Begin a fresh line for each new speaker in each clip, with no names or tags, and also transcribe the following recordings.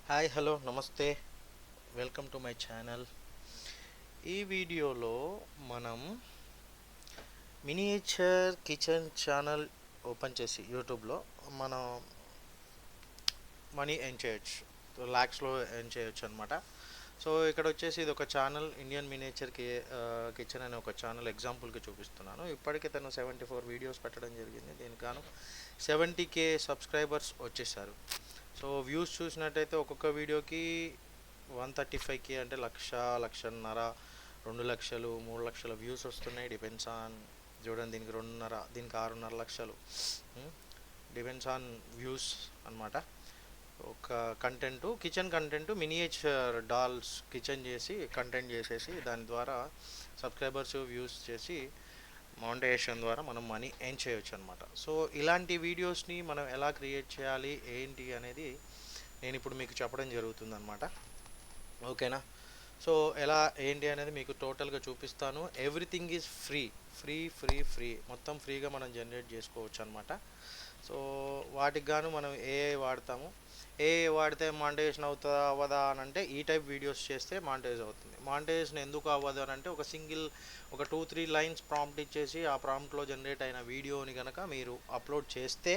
Hi hello నమస్తే welcome to my channel. ఈ వీడియోలో మనం మినియేచర్ కిచెన్ ఛానల్ ఓపెన్ చేసి యూట్యూబ్లో మనం మనీ ఎర్న్ చేయొచ్చు, ల్యాక్స్లో ఎర్న్ చేయొచ్చు అనమాట. సో ఇక్కడ వచ్చేసి ఇది ఒక ఛానల్, ఇండియన్ మినియేచర్ కిచెన్ అనే ఒక ఛానల్ ఎగ్జాంపుల్కి చూపిస్తున్నాను. ఇప్పటికే తను 74 వీడియోస్ పెట్టడం జరిగింది. దీనికి గాను 70K సబ్స్క్రైబర్స్ వచ్చేసారు. సో వ్యూస్ చూసినట్టయితే ఒక్కొక్క వీడియోకి 135K అంటే లక్ష, లక్షన్నర, 2 లక్షలు, 3 లక్షల వ్యూస్ వస్తున్నాయి. డిపెండ్స్ ఆన్, చూడండి దీనికి 2.5, దీనికి 6.5 లక్షలు, డిపెండ్స్ ఆన్ వ్యూస్ అనమాట. ఒక content, kitchen content, miniature dolls kitchen చేసి కంటెంట్ చేసేసి దాని ద్వారా సబ్స్క్రైబర్స్ వ్యూస్ చేసి మానిటైజేషన్ ద్వారా మనం మనీ ఎర్న్ చేయొచ్చు అనమాట. సో ఇలాంటి వీడియోస్ని మనం ఎలా క్రియేట్ చేయాలి ఏంటి అనేది నేను ఇప్పుడు మీకు చెప్పడం జరుగుతుంది అనమాట. ఓకేనా? సో ఎలా ఏంటి అనేది మీకు టోటల్గా చూపిస్తాను. Everything is free free free free, మొత్తం ఫ్రీగా మనం జనరేట్ చేసుకోవచ్చు అనమాట. సో వాటికి గాను మనం ఏఐ వాడతాము. ఏఐ వాడితే మానిటైజేషన్ అవుతుందా అవ్వదా అని అంటే, ఈ టైప్ వీడియోస్ చేస్తే మానిటైజ్ అవుతుంది. మానిటైజేషన్ ఎందుకు అవ్వదు అని అంటే, ఒక 2-3 లైన్స్ ప్రాంప్ట్ ఇచ్చేసి ఆ ప్రాంప్ట్లో జనరేట్ అయిన వీడియోని కనుక మీరు అప్లోడ్ చేస్తే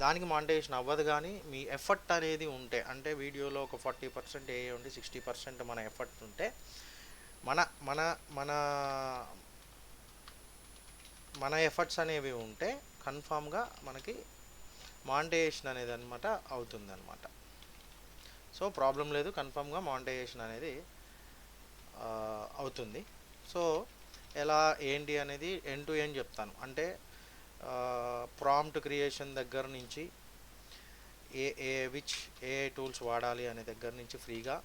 దానికి మానిటైజేషన్ అవ్వదు. కానీ మీ ఎఫర్ట్ అనేది ఉంటే, అంటే వీడియోలో ఒక 40% ఏఐ ఉండి 60% మన ఎఫర్ట్ ఉంటే, మన మన మన మన ఎఫర్ట్స్ అనేవి ఉంటే కన్ఫామ్గా మనకి మానిటైజేషన్ అనేది అనమాట అవుతుందన్నమాట. సో ప్రాబ్లం లేదు, కన్ఫామ్గా మానిటైజేషన్ అనేది అవుతుంది. సో ఎలా ఏంటి అనేది ఎండ్ టు ఎండ్ చెప్తాను. అంటే ప్రాంప్ట్ క్రియేషన్ దగ్గర నుంచి ఏ టూల్స్ వాడాలి అనే దగ్గర నుంచి ఫ్రీగా,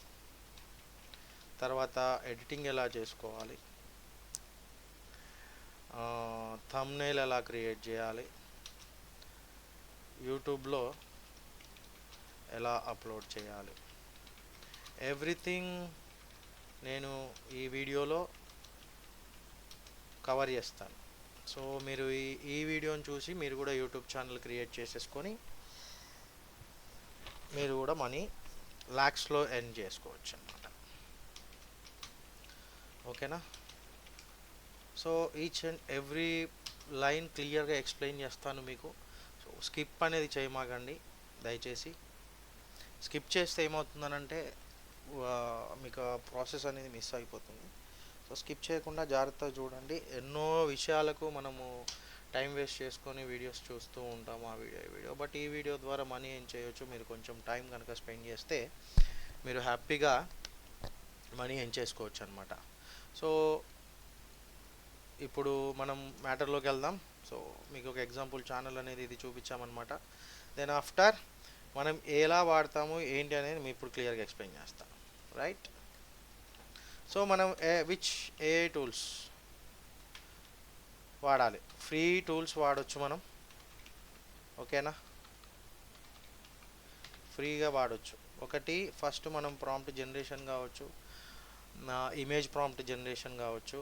తర్వాత ఎడిటింగ్ ఎలా చేసుకోవాలి, థంబ్నెయిల్ ఎలా క్రియేట్ చేయాలి, యూట్యూబ్లో ఎలా అప్లోడ్ చేయాలి, ఎవ్రీథింగ్ నేను ఈ వీడియోలో కవర్ చేస్తాను. సో మీరు ఈ వీడియోని చూసి మీరు కూడా యూట్యూబ్ ఛానల్ క్రియేట్ చేసేసుకొని మీరు కూడా మనీ ల్యాక్స్లో ఎర్న్ చేసుకోవచ్చు అన్నమాట. ఓకేనా? So each and every line క్లియర్గా ఎక్స్ప్లెయిన్ చేస్తాను మీకు. సో స్కిప్ అనేది చేయమాకండి దయచేసి. స్కిప్ చేస్తే ఏమవుతుందనంటే మీకు ఆ ప్రాసెస్ అనేది మిస్ అయిపోతుంది. సో స్కిప్ చేయకుండా జాగ్రత్తగా చూడండి. ఎన్నో విషయాలకు మనము టైం వేస్ట్ చేసుకొని వీడియోస్ చూస్తూ ఉంటాము, ఆ వీడియో. బట్ ఈ వీడియో ద్వారా మనీ ఏం చేయొచ్చు, మీరు కొంచెం టైం కనుక స్పెండ్ చేస్తే మీరు హ్యాపీగా మనీ ఏం చేసుకోవచ్చు అనమాట. సో ఇప్పుడు మనం మ్యాటర్లోకి వెళ్దాం. సో మీకు ఒక ఎగ్జాంపుల్ ఛానల్ అనేది ఇది చూపించామన్నమాట. దెన్ ఆఫ్టర్ మనం ఎలా వాడతాము ఏంటి అనేది మీకు ఇప్పుడు క్లియర్గా ఎక్స్ప్లెయిన్ చేస్తాను. రైట్? సో మనం ఏఐ టూల్స్ వాడాలి. ఫ్రీ టూల్స్ వాడచ్చు మనం. ఓకేనా? ఫ్రీగా వాడచ్చు. ఒకటి, ఫస్ట్ మనం ప్రాంప్ట్ జనరేషన్ కావచ్చు, ఇమేజ్ ప్రాంప్ట్ జనరేషన్ కావచ్చు,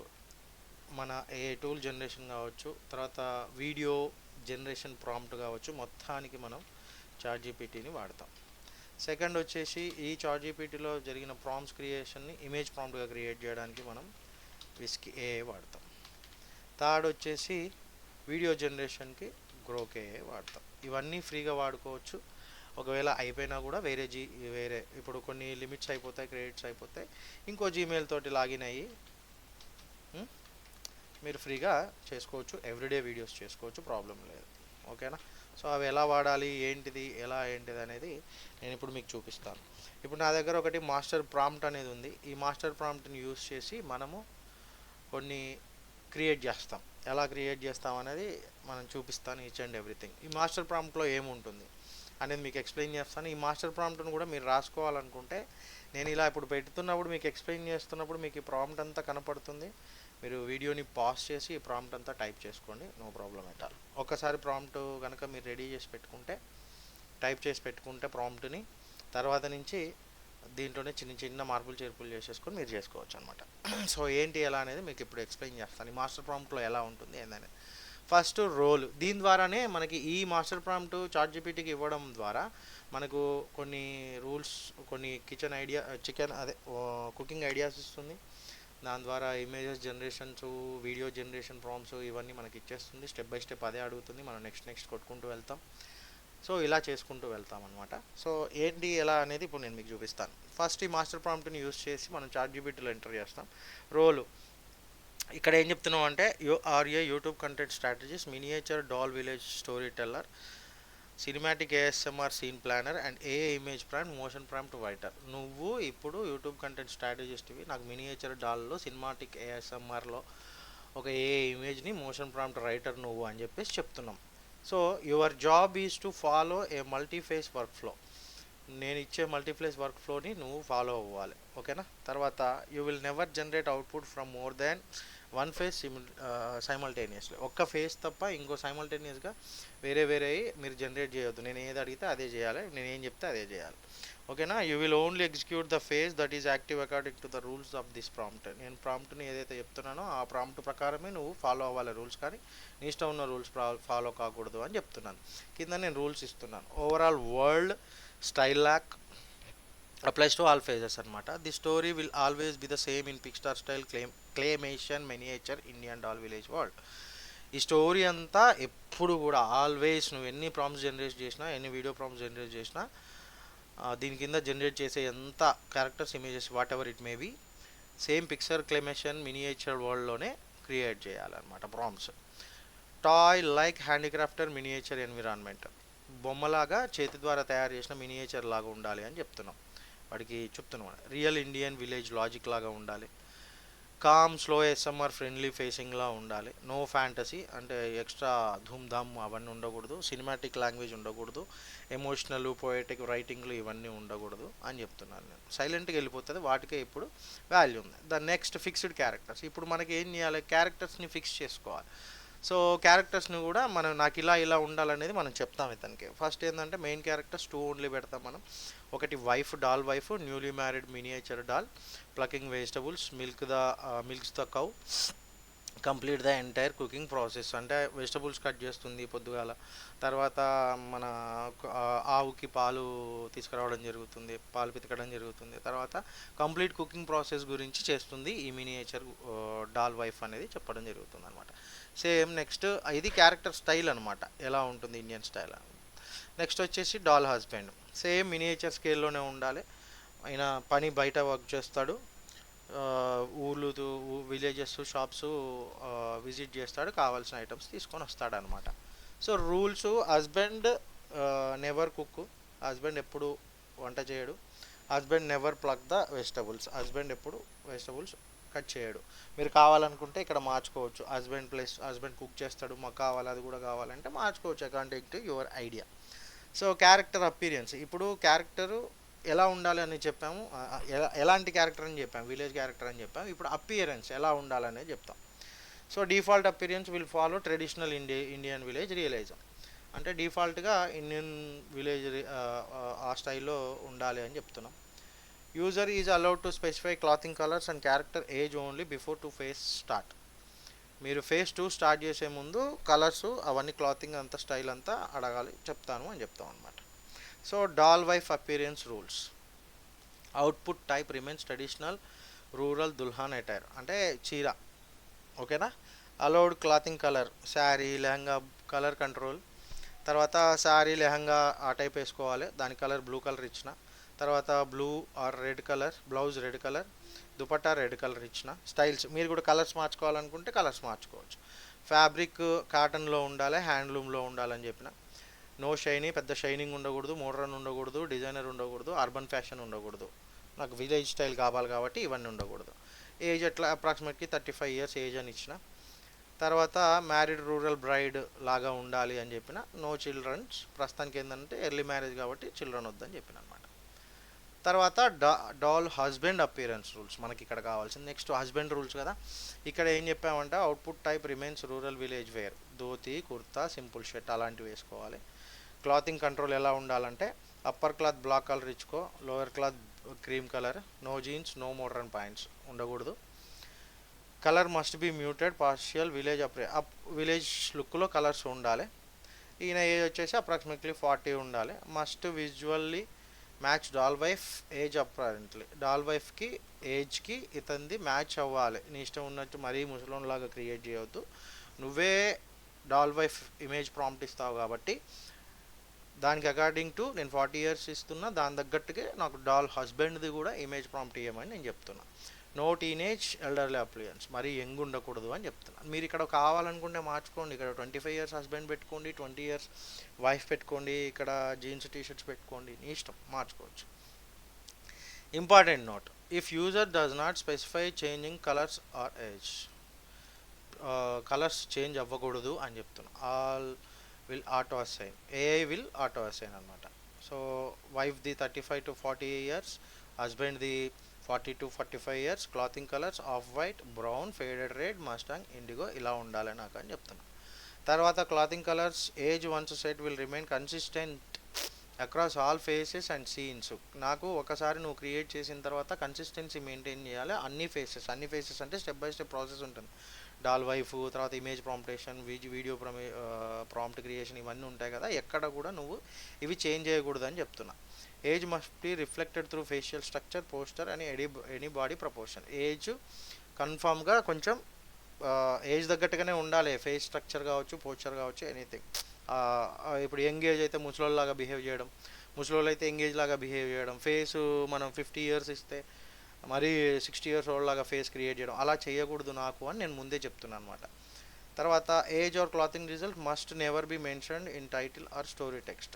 మన ఏఐ టూల్ జనరేషన్ కావచ్చు, తర్వాత వీడియో జనరేషన్ ప్రాంప్ట్ కావచ్చు. మొత్తానికి మనం చాట్‌జీపీటీని వాడతాం. సెకండ్ వచ్చేసి ఈ చాట్‌జీపీటీలో జరిగిన ప్రాంప్ట్స్ క్రియేషన్ని ఇమేజ్ ప్రాంప్ట్గా క్రియేట్ చేయడానికి మనం విస్కీ ఏఐ వాడతాం. థర్డ్ వచ్చేసి వీడియో జనరేషన్కి గ్రోక్ ఏఐ వాడతాం. ఇవన్నీ ఫ్రీగా వాడుకోవచ్చు. ఒకవేళ అయిపోయినా కూడా వేరే ఇప్పుడు కొన్ని లిమిట్స్ అయిపోతాయి, క్రెడిట్స్ అయిపోతాయి, ఇంకో జీమెయిల్ తోటి లాగిన్ అయ్యి మీరు ఫ్రీగా చేసుకోవచ్చు. ఎవ్రీడే వీడియోస్ చేసుకోవచ్చు, ప్రాబ్లం లేదు. ఓకేనా? సో అవి ఎలా వాడాలి ఏంటిది అనేది నేను ఇప్పుడు మీకు చూపిస్తాను. ఇప్పుడు నా దగ్గర ఒకటి మాస్టర్ ప్రాంప్ట్ అనేది ఉంది. ఈ మాస్టర్ ప్రాంప్ట్ని యూస్ చేసి మనము కొన్ని క్రియేట్ చేస్తాం. ఎలా క్రియేట్ చేస్తాం అనేది మనం చూపిస్తాను, ఈచ్ అండ్ ఎవ్రీథింగ్. ఈ మాస్టర్ ప్రాంప్ట్లో ఏముంటుంది అనేది మీకు ఎక్స్ప్లెయిన్ చేస్తాను. ఈ మాస్టర్ ప్రాంప్ట్ను కూడా మీరు రాసుకోవాలనుకుంటే నేను ఇలా ఇప్పుడు పెడుతున్నప్పుడు మీకు ఎక్స్ప్లెయిన్ చేస్తున్నప్పుడు మీకు ఈ ప్రాంప్ట్ అంతా కనపడుతుంది. మీరు వీడియోని పాజ్ చేసి ఈ ప్రాంప్ట్ అంతా టైప్ చేసుకోండి, నో ప్రాబ్లం ఎట్ ఆల్. ఒకసారి ప్రాంప్ట్ కనుక మీరు రెడీ చేసి పెట్టుకుంటే, టైప్ చేసి పెట్టుకుంటే ప్రాంప్ట్ని, తర్వాత నుంచి దీంట్లోనే చిన్న చిన్న మార్పులు చేర్పులు చేసేసుకొని మీరు చేసుకోవచ్చు అనమాట. సో ఏంటి ఎలా అనేది మీకు ఇప్పుడు ఎక్స్ప్లెయిన్ చేస్తాను. ఈ మాస్టర్ ప్రాంప్ట్లో ఎలా ఉంటుంది ఏందనేది. First role. దీని ద్వారానే మనకి ఈ మాస్టర్ ప్రాంప్ట్ చాట్‌జీపీటీకి ఇవ్వడం ద్వారా మనకు కొన్ని రూల్స్, కొన్ని చికెన్ అదే కుకింగ్ ఐడియాస్ ఇస్తుంది. దాని ద్వారా images generations, video generation prompts ఇవన్నీ మనకి ఇచ్చేస్తుంది. స్టెప్ బై స్టెప్ అదే అడుగుతుంది. మనం నెక్స్ట్ కొట్టుకుంటూ వెళ్తాం. సో ఇలా చేసుకుంటూ వెళ్తాం అనమాట. సో ఏంటి ఎలా అనేది ఇప్పుడు నేను మీకు చూపిస్తాను. ఫస్ట్ ఈ మాస్టర్ ప్రాంప్ట్ని యూస్ చేసి మనం చాట్‌జీపీటీలో ఎంటర్ చేస్తాం. రోలు ఇక్కడ ఏం చెప్తున్నాం అంటే you are a YouTube content strategies, miniature doll village storyteller, cinematic ASMR scene planner and AI image prompt, motion prompt writer. నువ్వు ఇప్పుడు యూట్యూబ్ కంటెంట్ స్ట్రాటజిస్ట్వి, నాకు మినియేచర్ డాల్లో, సినిమాటిక్ ఏఎస్ఎంఆర్లో ఒక ఏఏ ఇమేజ్ని, మోషన్ ప్రాంప్ట్ రైటర్ నువ్వు అని చెప్పేసి చెప్తున్నాం. So your job is to follow A multiphase work flow. నేను ఇచ్చే మల్టీఫేస్ వర్క్ ఫ్లోని నువ్వు ఫాలో అవ్వాలి. ఓకేనా. తర్వాత you will never generate output from more than one face simultaneously. ఒక్క ఫేస్ తప్ప ఇంకో సైమల్టేనియస్గా వేరే మీరు జనరేట్ చేయొద్దు. నేను ఏది అడిగితే అదే చేయాలి, నేను ఏం చెప్తే అదే చేయాలి. ఓకేనా. You will only execute the face that is active according to the rules of this prompt. నేను ప్రాంప్ట్ని ఏదైతే చెప్తున్నానో ఆ ప్రాంప్ట్ ప్రకారమే నువ్వు ఫాలో అవ్వాలి రూల్స్, కానీ నీ ఇష్టం ఉన్న రూల్స్ ఫాలో కాకూడదు అని చెప్తున్నాను. కింద నేను రూల్స్ ఇస్తున్నాను. Overall world style lock applies to all phases అనమాట. The story will always be the same in Pixar style, claymation, miniature, Indian doll village world. ఈ స్టోరీ అంతా ఎప్పుడు కూడా ఆల్వేస్ నువ్వు ఎన్ని ప్రాంప్ట్స్ జనరేట్ చేసినా, ఎన్ని వీడియో ప్రాంప్ట్స్ జనరేట్ చేసినా, దీని కింద జనరేట్ చేసే ఎంత characters, images, whatever it may be, same picture, claymation, miniature వరల్డ్లోనే క్రియేట్ చేయాలన్నమాట prompts. Toy like handicrafter miniature environment. బొమ్మలాగా చేతి ద్వారా తయారు చేసిన మినియేచర్ లాగా ఉండాలి అని చెప్తున్నాం. వాడికి చెప్తున్నాం రియల్ ఇండియన్ విలేజ్ లాజిక్ లాగా ఉండాలి. కామ్ స్లో ఎస్ఎంఆర్ ఫ్రెండ్లీ ఫేసింగ్లా ఉండాలి. నో ఫ్యాంటసీ అంటే ఎక్స్ట్రా ధూమ్ ధామ్ అవన్నీ ఉండకూడదు. సినిమాటిక్ లాంగ్వేజ్ ఉండకూడదు. ఎమోషనల్, పోయటిక్ రైటింగ్లు ఇవన్నీ ఉండకూడదు అని చెప్తున్నాను నేను. సైలెంట్గా వెళ్ళిపోతుంది, వాటికే ఇప్పుడు వాల్యూ ఉంది. The next fixed characters. ఇప్పుడు మనకి ఏం చేయాలి, క్యారెక్టర్స్ని ఫిక్స్ చేసుకోవాలి. సో క్యారెక్టర్స్ని కూడా మనం నాకు ఇలా ఉండాలనేది మనం చెప్తాం ఇతనికి. ఫస్ట్ ఏంటంటే మెయిన్ క్యారెక్టర్స్ 2 ఓన్లీ పెడతాం మనం. ఒకటి wife, doll wife, newly married miniature doll, plucking vegetables, milks the cow, complete the entire cooking process. అంటే వెజిటబుల్స్ కట్ చేస్తుంది పొద్దుగాల, తర్వాత మన ఆవుకి పాలు తీసుకురావడం జరుగుతుంది, పాలు పితకడం జరుగుతుంది, తర్వాత కంప్లీట్ కుకింగ్ ప్రాసెస్ గురించి చేస్తుంది ఈ మినియేచర్ డాల్ వైఫ్ అనేది చెప్పడం జరుగుతుంది అనమాట. సేమ్ నెక్స్ట్ ఇది క్యారెక్టర్ స్టైల్ అనమాట, ఎలా ఉంటుంది ఇండియన్ స్టైల్. నెక్స్ట్ వచ్చేసి డాల్ హస్బెండ్. సేమ్ మినియేచర్ స్కేల్లోనే ఉండాలి. ఆయన పని బయట వర్క్ చేస్తాడు, ఊళ్ళు, విలేజెస్, షాప్స్ విజిట్ చేస్తాడు, కావాల్సిన ఐటమ్స్ తీసుకొని వస్తాడు అనమాట. So rules: husband never cook, husband ఎప్పుడు వంట చేయడు. Husband never pluck the vegetables, husband ఎప్పుడు వెజిటబుల్స్ కట్ చేయడు. మీరు కావాలనుకుంటే ఇక్కడ మార్చుకోవచ్చు. హస్బెండ్ కుక్ చేస్తాడు, మాకు కావాలి అది కూడా కావాలంటే మార్చుకోవచ్చు according to your idea. So character appearance. ఇప్పుడు క్యారెక్టరు ఎలా ఉండాలి అని చెప్పాము, ఎలాంటి క్యారెక్టర్ అని చెప్పాము, విలేజ్ క్యారెక్టర్ అని చెప్పాము. ఇప్పుడు అపియరెన్స్ ఎలా ఉండాలనేది చెప్తాం. So default appearance will follow traditional Indian village realism. అంటే డిఫాల్ట్గా ఇండియన్ విలేజ్ ఆ స్టైల్లో ఉండాలి అని చెప్తున్నాం. User is allowed to specify clothing colours and character age only before to face start. మీరు ఫేస్ 2 స్టార్ట్ చేసే ముందు కలర్స్ అవన్నీ క్లాతింగ్ అంతా స్టైల్ అంతా అడగాలి, చెప్తాను అని చెప్తాం అనమాట. So doll wife appearance rules. Output type remains traditional rural dulhan attire అంటే చీర. ఓకేనా. Allowed clothing colour sari, lehenga colour control. తర్వాత శారీ, లెహంగా ఆ టైప్ వేసుకోవాలి, దాని కలర్ బ్లూ కలర్ ఇచ్చిన. తర్వాత blue or red colour, blouse red colour, dupatta red colour ఇచ్చిన. స్టైల్స్ మీరు కూడా కలర్స్ మార్చుకోవాలనుకుంటే కలర్స్ మార్చుకోవచ్చు. ఫ్యాబ్రిక్ కాటన్లో ఉండాలి, హ్యాండ్లూమ్లో ఉండాలని చెప్పిన. నో షైనీ, పెద్ద షైనింగ్ ఉండకూడదు, మోడ్రన్ ఉండకూడదు, డిజైనర్ ఉండకూడదు, అర్బన్ ఫ్యాషన్ ఉండకూడదు. నాకు విలేజ్ స్టైల్ కావాలి కాబట్టి ఇవన్నీ ఉండకూడదు. ఏజ్ ఎట్లా అప్రాక్సిమేట్లీ 35 ఇయర్స్ ఏజ్ అని ఇచ్చిన. తర్వాత మ్యారీడ్ రూరల్ బ్రైడ్ లాగా ఉండాలి అని చెప్పిన. నో చిల్డ్రన్స్, ప్రస్తుతానికి ఏంటంటే ఎర్లీ మ్యారేజ్ కాబట్టి చిల్డ్రన్ వద్దని చెప్పిన అనమాట. తర్వాత డాల్ హస్బెండ్ అపియరెన్స్ రూల్స్ మనకి ఇక్కడ కావాల్సింది. నెక్స్ట్ హస్బెండ్ రూల్స్ కదా. ఇక్కడ ఏం చెప్పామంటే output type remains rural village wear, dhoti, kurta, simple shirt అలాంటివి వేసుకోవాలి. క్లాతింగ్ కంట్రోల్ ఎలా ఉండాలంటే అప్పర్ క్లాత్ బ్లాక్ కలర్ ఇచ్చుకో, lower cloth cream colour, no jeans, no modern pants ఉండకూడదు. Colour must be muted partial village village లుక్లో కలర్స్ ఉండాలి. ఈయన age వచ్చేసి అప్రాక్సిమేట్లీ 40 ఉండాలి. Must visually match doll wife age apparently. Doll వైఫ్కి ఏజ్కి ఇతంది match అవ్వాలి. నీ ఇష్టం ఉన్నట్టు మరీ ముసలోన్లాగా క్రియేట్ చేయవద్దు. నువ్వే డాల్ వైఫ్ ఇమేజ్ ప్రాంప్ట్ ఇస్తావు కాబట్టి దానికి అకార్డింగ్ టు నేను 40 ఇయర్స్ ఇస్తున్నా, దాని తగ్గట్టుగా నాకు డాల్ హస్బెండ్ది కూడా ఇమేజ్ ప్రాంప్ట్ ఇవ్వమని నేను చెప్తున్నా. నో టీనేజ్ ఎల్డర్లీ అప్లియన్స్, మరీ యంగ్ ఉండకూడదు అని చెప్తున్నాను. మీరు ఇక్కడ కావాలనుకుంటే మార్చుకోండి, ఇక్కడ 25 ఇయర్స్ హస్బెండ్ పెట్టుకోండి, 20 ఇయర్స్ వైఫ్ పెట్టుకోండి, ఇక్కడ జీన్స్ టీషర్ట్స్ పెట్టుకోండి, నీ ఇష్టం, మార్చుకోవచ్చు. Important note, if user does not specify changing colours or age, colours change అవ్వకూడదు అని చెప్తున్నాను. All will auto assign, AI will auto assign అనమాట. సో వైఫ్ది 35 to 40 ఇయర్స్, హస్బెండ్ది 40 to 45 years, clothing colours off white, brown, faded red, mustang, indigo ఇలా ఉండాలి నాకు అని చెప్తున్నాను. తర్వాత clothing colours age once set will remain consistent across all phases and scenes. నాకు ఒకసారి నువ్వు క్రియేట్ చేసిన తర్వాత కన్సిస్టెన్సీ మెయింటైన్ చేయాలి అన్ని ఫేసెస్ అంటే స్టెప్ బై స్టెప్ ప్రాసెస్ ఉంటుంది. డాల్ వైఫ్, తర్వాత ఇమేజ్ ప్రాంప్టేషన్, వీడియో ప్రాంప్ట్ క్రియేషన్, ఇవన్నీ ఉంటాయి కదా, ఎక్కడ కూడా నువ్వు ఇవి చేంజ్ చేయకూడదు అని చెప్తున్నా. Age must be reflected through facial structure, poster అని ఎనీ బాడీ ప్రపోర్షన్. ఏజ్ కన్ఫామ్గా కొంచెం ఏజ్ తగ్గట్టుగానే ఉండాలి. ఫేస్ స్ట్రక్చర్ కావచ్చు, పోస్చర్ కావచ్చు, ఎనీథింగ్. ఇప్పుడు యంగ్ ఏజ్ అయితే ముసలోళ్ళలాగా బిహేవ్ చేయడం, ముసలోళ్ళు అయితే యంగ్ ఏజ్ లాగా బిహేవ్ చేయడం, ఫేసు మనం 50 ఇయర్స్ ఇస్తే మరి 60 ఇయర్స్ ఓల్డ్ లాగా ఫేస్ క్రియేట్ చేయడం, అలా చేయకూడదు నాకు అని నేను ముందే చెప్తున్నాను అనమాట. తర్వాత age or clothing result must never be mentioned in title or story text.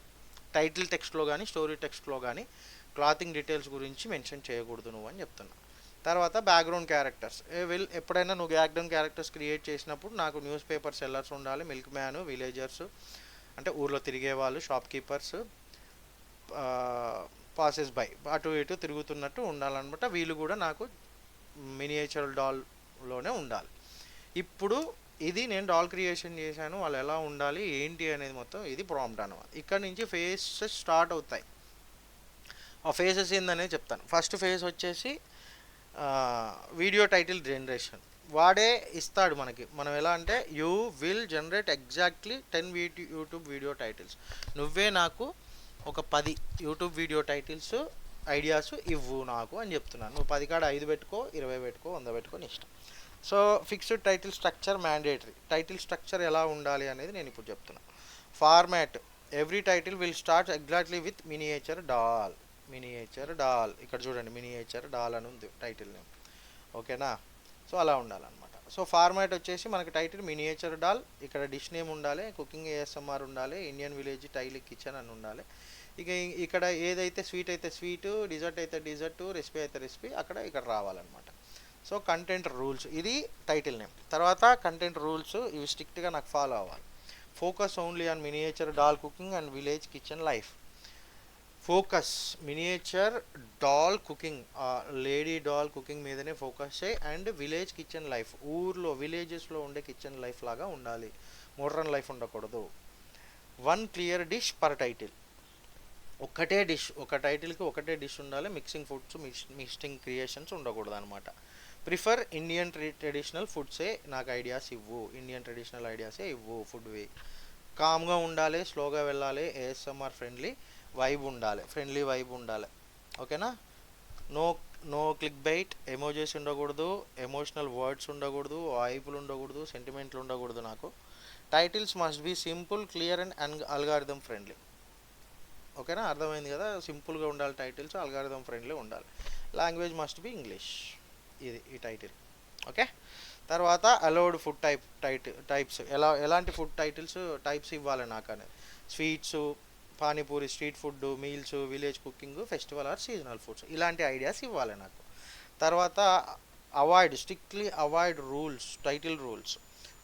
Title టెక్స్ట్లో కానీ స్టోరీ టెక్స్ట్లో కానీ క్లాతింగ్ డీటెయిల్స్ గురించి మెన్షన్ చేయకూడదు నువ్వు అని చెప్తున్నా. తర్వాత బ్యాక్గ్రౌండ్ క్యారెక్టర్స్ ఎప్పుడైనా నువ్వు బ్యాక్గ్రౌండ్ క్యారెక్టర్స్ క్రియేట్ చేసినప్పుడు నాకు న్యూస్ పేపర్ సెల్లర్స్ ఉండాలి, మిల్క్ మ్యాన్, విలేజర్స్ అంటే ఊర్లో తిరిగే వాళ్ళు, షాప్ కీపర్స్, పాసెస్ బై అటు ఇటు తిరుగుతున్నట్టు ఉండాలన్నమాట. వీళ్ళు కూడా నాకు మినియేచర్ డాల్లోనే ఉండాలి. ఇప్పుడు ఇది నేను డాల్ క్రియేషన్ చేశాను, వాళ్ళు ఎలా ఉండాలి ఏంటి అనేది మొత్తం ఇది ప్రాంప్ట్ అనమాట. ఇక్కడ నుంచి ఫేసెస్ స్టార్ట్ అవుతాయి. ఆ ఫేసెస్ ఏందనేది చెప్తాను. ఫస్ట్ ఫేస్ వచ్చేసి వీడియో టైటిల్ జనరేషన్. వాడే ఇస్తాడు మనకి. మనం ఎలా అంటే you will generate exactly 10 YouTube video titles. నువ్వే నాకు ఒక 10 యూట్యూబ్ వీడియో టైటిల్స్ ఐడియాస్ ఇవ్వు నాకు అని చెప్తున్నాను. నువ్వు 10 కాడ 5 పెట్టుకో, 20 పెట్టుకో, 100 పెట్టుకో, నీ ఇష్టం. So fixed title structure mandatory. Title structure ఎలా ఉండాలి అనేది నేను ఇప్పుడు చెప్తున్నాను. Format every title will start exactly with miniature doll. ఇక్కడ చూడండి, మినియేచర్ డాల్ అని ఉంది టైటిల్ నేమ్, ఓకేనా. సో అలా ఉండాలన్నమాట. సో ఫార్మాట్ వచ్చేసి మనకి టైటిల్ మినియేచర్ డాల్, ఇక్కడ డిష్ నేమ్ ఉండాలి, కుకింగ్ ఏఎస్ఎంఆర్ ఉండాలి, ఇండియన్ విలేజ్ టైల్ కిచెన్ అని ఉండాలి. ఇక్కడ ఏదైతే స్వీట్ అయితే స్వీటు, డిజర్ట్ అయితే డిజర్టు, రెసిపీ అయితే రెసిపీ ఇక్కడ రావాలన్నమాట. సో కంటెంట్ రూల్స్, ఇది టైటిల్ నేమ్. తర్వాత కంటెంట్ రూల్స్ ఇవి స్ట్రిక్ట్గా నాకు ఫాలో అవ్వాలి. Focus only on miniature doll cooking and village kitchen life. Focus miniature doll cooking, lady doll cooking మీదనే ఫోకస్ చేయి. అండ్ విలేజ్ కిచెన్ లైఫ్, ఊర్లో విలేజెస్లో ఉండే కిచెన్ లైఫ్ లాగా ఉండాలి, మోడ్రన్ లైఫ్ ఉండకూడదు. 1 క్లియర్ డిష్ పర్ టైటిల్, ఒకటే డిష్, ఒక టైటిల్కి ఒకటే డిష్ ఉండాలి. మిక్సింగ్ ఫుడ్స్, మిక్సింగ్ క్రియేషన్స్ ఉండకూడదు అనమాట. ప్రిఫర్ ఇండియన్ ట్రెడిషనల్ ఫుడ్సే నాకు ఐడియాస్ ఇవ్వు, ఇండియన్ ట్రెడిషనల్ ఐడియాసే ఇవ్వు ఫుడ్వి. కామ్గా ఉండాలి, స్లోగా వెళ్ళాలి, ఏఎస్ఎంఆర్ ఫ్రెండ్లీ వైబ్ ఉండాలి, ఓకేనా. నో క్లిక్ బైట్, ఎమోజెస్ ఉండకూడదు, ఎమోషనల్ వర్డ్స్ ఉండకూడదు, వైపులు ఉండకూడదు, సెంటిమెంట్లు ఉండకూడదు నాకు. Titles must be simple, clear and algorithm friendly, ఓకేనా. అర్థమైంది కదా, సింపుల్గా ఉండాలి టైటిల్స్, అల్గారిథం ఫ్రెండ్లీ ఉండాలి. లాంగ్వేజ్ మస్ట్ బీ ఇంగ్లీష్, ఇది ఈ టైటిల్, ఓకే. తర్వాత అలౌడ్ ఫుడ్ టైప్స్, ఎలాంటి ఫుడ్ టైప్స్ ఇవ్వాలి నాకు అనేది. Sweets, panipuri, street food, meals, village cooking, festival or seasonal foods, ఇలాంటి ఐడియాస్ ఇవ్వాలి నాకు. తర్వాత strictly avoid rules, title rules.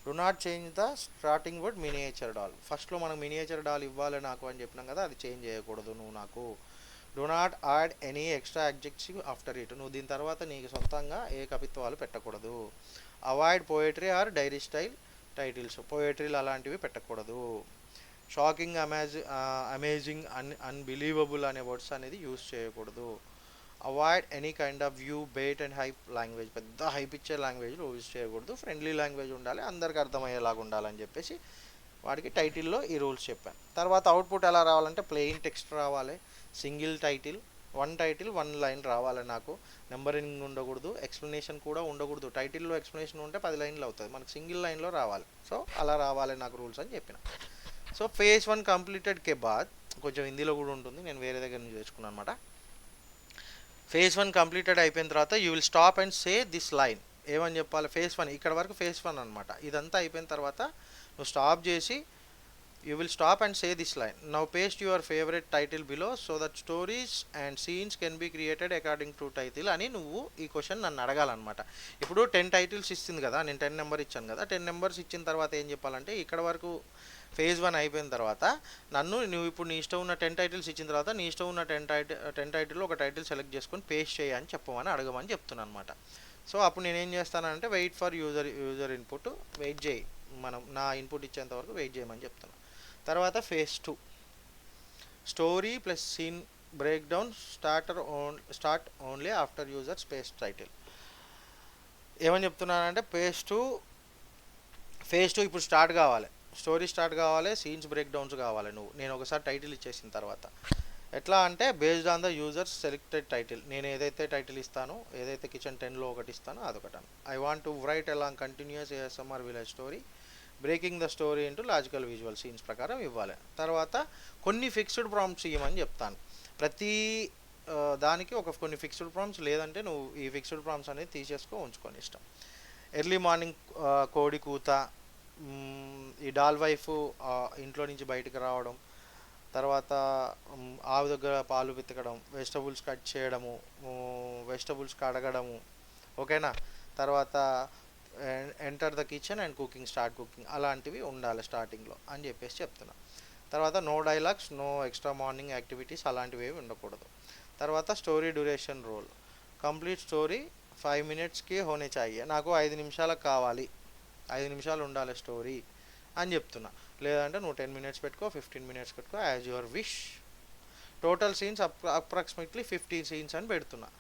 Do not change the starting word miniature doll. ఫస్ట్లో మనం మినియేచర్ డాల్ ఇవ్వాలి నాకు అని చెప్పినాం కదా, అది చేంజ్ చేయకూడదు నువ్వు నాకు. Do not add any extra adjective after it. నువ్వు దీని తర్వాత నీకు సొంతంగా ఏ కవిత్వాలు పెట్టకూడదు. Avoid poetry or diary style titles, పోయట్రీలు అలాంటివి పెట్టకూడదు. షాకింగ్, అమేజింగ్, అన్బిలీవబుల్ అనే వర్డ్స్ అనేది యూజ్ చేయకూడదు. Avoid any kind of view bait and hype language, పెద్ద హైప్ ఇచ్చే లాంగ్వేజ్లో యూజ్ చేయకూడదు, ఫ్రెండ్లీ లాంగ్వేజ్ ఉండాలి, అందరికి అర్థమయ్యేలాగా ఉండాలని చెప్పేసి వాడికి టైటిల్లో ఈ రూల్స్ చెప్పాను. తర్వాత అవుట్పుట్ ఎలా రావాలంటే ప్లెయిన్ టెక్స్ట్ రావాలి, single title, one title one line రావాలి నాకు, నెంబరింగ్ ఉండకూడదు, ఎక్స్ప్లెనేషన్ కూడా ఉండకూడదు. టైటిల్లో ఎక్స్ప్లెనేషన్ ఉంటే 10 లైన్లు అవుతుంది, మనకు సింగిల్ లైన్లో రావాలి. సో అలా రావాలి నాకు రూల్స్ అని చెప్పిన. సో ఫేజ్ 1 కంప్లీటెడ్ కే బాద్, కొంచెం హిందీలో కూడా ఉంటుంది, నేను వేరే దగ్గర నుంచి తెచ్చుకున్నాను అనమాట. ఫేజ్ 1 కంప్లీటెడ్ అయిపోయిన తర్వాత you will stop and say this line. ఏమని చెప్పాలి? ఫేజ్ 1 ఇక్కడ వరకు ఫేజ్ 1 అనమాట. ఇదంతా అయిపోయిన తర్వాత నువ్వు స్టాప్ చేసి you will stop and say this line. Now paste your favorite title below so that stories and scenes can be created according to title అని నువ్వు ఈ క్వశ్చన్ నన్ను అడగాలన్నమాట. ఇప్పుడు 10 టైటిల్స్ ఇస్తుంది కదా, నేను 10 నెంబర్ ఇచ్చాను కదా, 10 నెంబర్స్ ఇచ్చిన తర్వాత ఏం చెప్పాలంటే ఇక్కడ వరకు ఫేజ్ 1 అయిపోయిన తర్వాత నువ్వు ఇప్పుడు నీ ఇష్టం ఉన్న 10 టైటిల్స్ ఇచ్చిన తర్వాత నీ ఇష్టం ఉన్న 10 టైటిల్లో ఒక టైటిల్ సెలెక్ట్ చేసుకొని పేస్ట్ చేయని చెప్పమని అడగమని చెప్తున్నాను అనమాట. సో అప్పుడు నేనేం చేస్తానంటే wait for user input, wait చేయి, మనం నా ఇన్పుట్ ఇచ్చేంత వరకు వెయిట్ చేయమని చెప్తున్నాను. తర్వాత phase 2 story plus scene break down start only after user space title. ఏమని చెప్తున్నానంటే ఫేజ్ టూ ఇప్పుడు స్టార్ట్ కావాలి, స్టోరీ స్టార్ట్ కావాలి, సీన్స్ బ్రేక్ డౌన్స్ కావాలి నేను ఒకసారి టైటిల్ ఇచ్చేసిన తర్వాత. ఎట్లా అంటే based on the user selected title, నేను ఏదైతే టైటిల్ ఇస్తానో, ఏదైతే కిచెన్ 10లో ఒకటి ఇస్తానో అదొకటాను. I want to write along continues ASMR village story breaking the story into logical visual scenes ప్రకారం ఇవ్వాలి. తర్వాత కొన్ని ఫిక్స్డ్ ప్రాంప్ట్స్ ఇవ్వమని చెప్తాను. ప్రతి దానికి కొన్ని ఫిక్స్డ్ ప్రాంప్ట్స్, లేదంటే నువ్వు ఈ ఫిక్స్డ్ ప్రాంప్ట్స్ అనేది తీసేసుకో, ఉంచుకొని ఇష్టం. ఎర్లీ మార్నింగ్ కోడి కూత, ఈ డాల్ వైఫ్ ఇంట్లో నుంచి బయటకు రావడం, తర్వాత ఆవు దగ్గర పాలు పితకడం, వెజిటబుల్స్ కట్ చేయడము, వెజిటబుల్స్ కడగడము, ఓకేనా. తర్వాత enter the kitchen and cooking, start cooking, అలాంటివి ఉండాలి స్టార్టింగ్లో అని చెప్పేసి చెప్తున్నా. తర్వాత no dialogues, no extra morning activities, అలాంటివి ఏవి ఉండకూడదు. తర్వాత story duration rule, complete story 5 మినిట్స్కి హోనే చాయ్యే, నాకు 5 నిమిషాలకు కావాలి, 5 నిమిషాలు ఉండాలి స్టోరీ అని చెప్తున్నా. లేదంటే నువ్వు 10 మినిట్స్ పెట్టుకో, 15 మినిట్స్ పెట్టుకో, as your wish. Total scenes approximately 50 scenes అని పెడుతున్నా.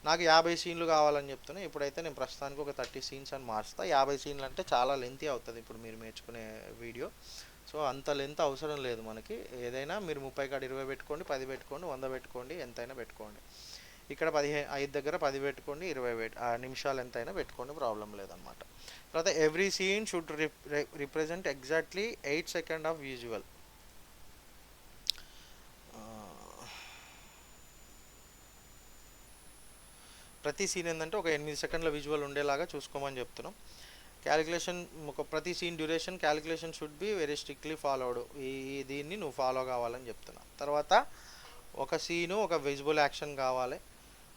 నాకు 50 సీన్లు కావాలని చెప్తున్నా. ఇప్పుడైతే నేను ప్రస్తుతానికి ఒక 30 సీన్స్ అని మార్చుతా. 50 సీన్లు అంటే చాలా లెంతీ అవుతుంది ఇప్పుడు మీరు నేర్చుకునే వీడియో. సో అంత లెంత్ అవసరం లేదు మనకి. ఏదైనా మీరు 30 కాడ 20 పెట్టుకోండి, 10 పెట్టుకోండి, 100 పెట్టుకోండి, ఎంతైనా పెట్టుకోండి. ఇక్కడ 5 దగ్గర 10 పెట్టుకోండి, 20 నిమిషాలు ఎంతైనా పెట్టుకోండి, ప్రాబ్లం లేదనమాట. తర్వాత every scene should represent exactly 8 second of visual. ప్రతి సీన్ ఏంటంటే ఒక 8 సెకండ్ల విజువల్ ఉండేలాగా చూసుకోమని చెప్తున్నాం. క్యాలిక్యులేషన్, ప్రతి scene duration calculation should be very strictly followed. దీన్ని నువ్వు ఫాలో కావాలని చెప్తున్నా. తర్వాత ఒక సీను ఒక విజువల్ యాక్షన్ కావాలి,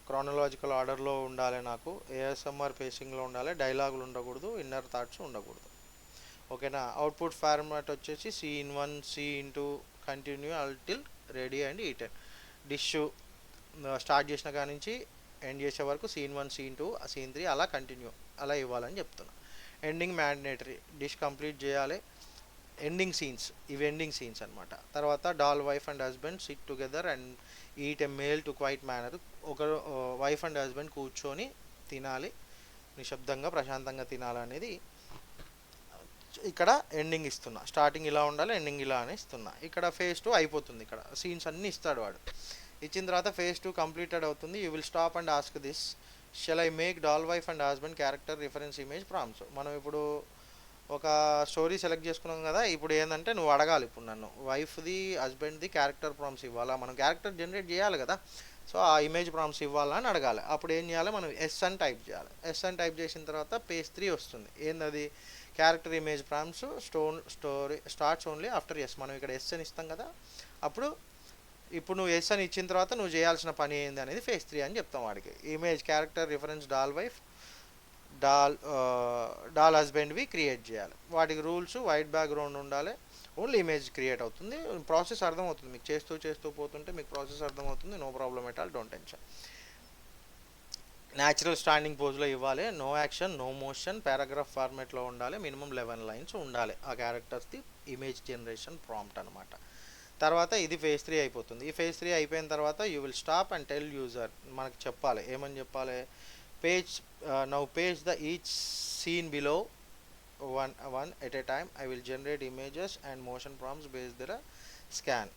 క్రానలాజికల్ ఆర్డర్లో ఉండాలి, నాకు ఏఎస్ఎంఆర్ పేసింగ్లో ఉండాలి, డైలాగులు ఉండకూడదు, ఇన్నర్ థాట్స్ ఉండకూడదు, ఓకేనా. అవుట్పుట్ ఫార్మాట్ వచ్చేసి scene 1 scene 2 continue until ready and eaten. Dish start చేసిన కాడి నుంచి ఎండ్ చేసే వరకు సీన్ 1 సీన్ 2 సీన్ 3 అలా కంటిన్యూ అలా ఇవ్వాలని చెప్తున్నా. ఎండింగ్ మ్యాండేటరీ, డిష్ కంప్లీట్ చేయాలి. ఎండింగ్ సీన్స్, ఇవి ఎండింగ్ సీన్స్ అనమాట. తర్వాత doll wife and husband sit together and eat a meal to quiet manner. ఒకరు వైఫ్ అండ్ హస్బెండ్ కూర్చొని తినాలి, నిశ్శబ్దంగా ప్రశాంతంగా తినాలనేది ఇక్కడ ఎండింగ్ ఇస్తున్నా. స్టార్టింగ్ ఇలా ఉండాలి, ఎండింగ్ ఇలా అని ఇస్తున్నా. ఇక్కడ ఫేజ్ 2 అయిపోతుంది, ఇక్కడ సీన్స్ అన్నీ ఇస్తాడు వాడు. ఇచ్చిన తర్వాత ఫేజ్ 2 కంప్లీటెడ్ అవుతుంది. You will stop and ask this, shall I make doll wife and husband character reference image prompts. మనం ఇప్పుడు ఒక స్టోరీ సెలెక్ట్ చేసుకున్నాం కదా, ఇప్పుడు ఏంటంటే నువ్వు అడగాలి ఇప్పుడు నన్ను వైఫ్ది హస్బెండ్ది క్యారెక్టర్ ప్రాంప్ట్స్ ఇవ్వాలా, మనం క్యారెక్టర్ జనరేట్ చేయాలి కదా. సో ఆ ఇమేజ్ ప్రాంప్ట్స్ ఇవ్వాలా అని అడగాలి. అప్పుడు ఏం చేయాలి, మనం ఎస్ అని టైప్ చేయాలి. ఎస్ అని టైప్ చేసిన తర్వాత పేజ్ 3 వస్తుంది. ఏందది, character image prompts story starts only after yes. మనం ఇక్కడ ఎస్ అని ఇస్తాం కదా, అప్పుడు ఇప్పుడు నువ్వు ఎస్ అని ఇచ్చిన తర్వాత నువ్వు చేయాల్సిన పని ఏంది అనేది ఫేజ్ 3 అని చెప్తాం వాడికి. Image character reference doll wife doll హస్బెండ్వి క్రియేట్ చేయాలి. వాటికి రూల్స్ వైట్ బ్యాక్గ్రౌండ్ ఉండాలి, ఓన్లీ ఇమేజ్ క్రియేట్ అవుతుంది. ప్రాసెస్ అర్థమవుతుంది మీకు, చేస్తూ పోతుంటే మీకు ప్రాసెస్ అర్థమవుతుంది. No problem at all, don't tension. Natural standing పోజ్లో ఇవ్వాలి, no action no motion, paragraph ఫార్మేట్లో ఉండాలి, మినిమం 11 లైన్స్ ఉండాలి ఆ క్యారెక్టర్స్ది ఇమేజ్ జనరేషన్ ప్రాంప్ట్ అనమాట. తర్వాత ఇది ఫేజ్ 3 అయిపోతుంది. ఈ ఫేజ్ 3 అయిపోయిన తర్వాత you will stop and tell user, మనకి చెప్పాలి ఏమని చెప్పాలి, page now page the each scene below one at a time. I will generate images and motion prompts based on scan.